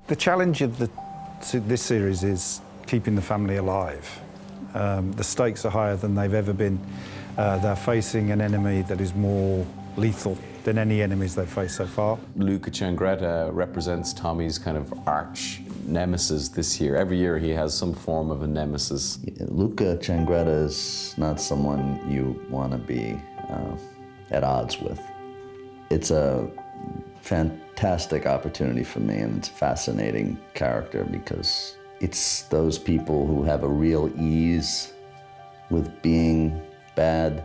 The challenge of this series is keeping the family alive. The stakes are higher than they've ever been. They're facing an enemy that is more lethal than any enemies they've faced so far. Luca Changretta represents Tommy's kind of arch nemesis this year. Every year he has some form of a nemesis. Luca Changretta is not someone you want to be at odds with. It's a fantastic opportunity for me, and it's a fascinating character because it's those people who have a real ease with being bad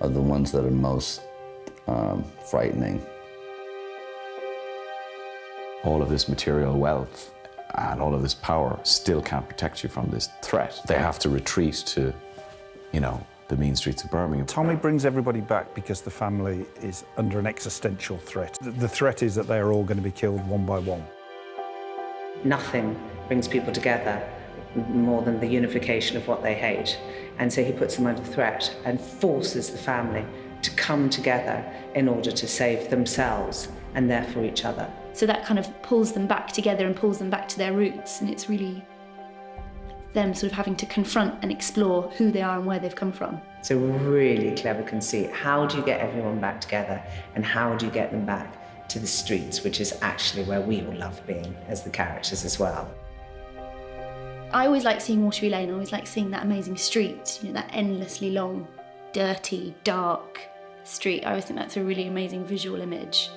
are the ones that are most frightening. All of this material wealth and all of this power still can't protect you from this threat. They have to retreat to, you know, the mean streets of Birmingham. Tommy brings everybody back because the family is under an existential threat. The threat is that they are all going to be killed one by one. Nothing brings people together more than the unification of what they hate. And so he puts them under threat and forces the family to come together in order to save themselves and therefore each other. So that kind of pulls them back together and pulls them back to their roots, and it's really them sort of having to confront and explore who they are and where they've come from. It's a really clever conceit. How do you get everyone back together, and how do you get them back to the streets, which is actually where we all love being as the characters as well. I always like seeing Watery Lane. I always like seeing that amazing street, you know, that endlessly long, dirty, dark street. I always think that's a really amazing visual image,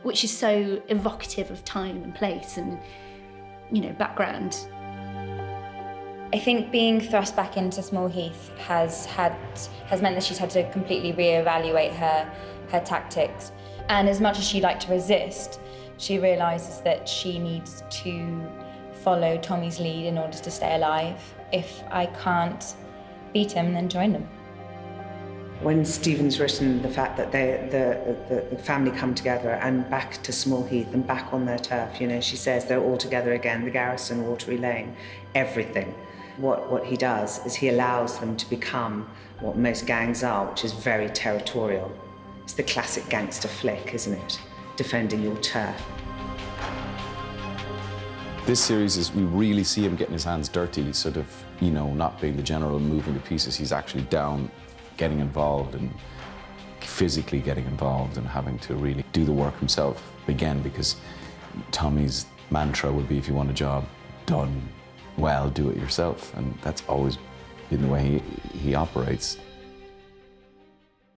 which is so evocative of time and place and, you know, background. I think being thrust back into Small Heath has meant that she's had to completely reevaluate her tactics. And as much as she'd like to resist, she realises that she needs to follow Tommy's lead in order to stay alive. If I can't beat him, then join them. When Stephen's written the fact that the family come together and back to Small Heath and back on their turf, you know, she says they're all together again, the garrison, Watery Lane, everything. What he does is he allows them to become what most gangs are, which is very territorial. It's the classic gangster flick, isn't it? Defending your turf. This series is, we really see him getting his hands dirty, sort of, you know, not being the general moving the pieces. He's actually down, getting involved and physically getting involved and having to really do the work himself again, because Tommy's mantra would be, if you want a job done well, do it yourself. And that's always been the way he operates.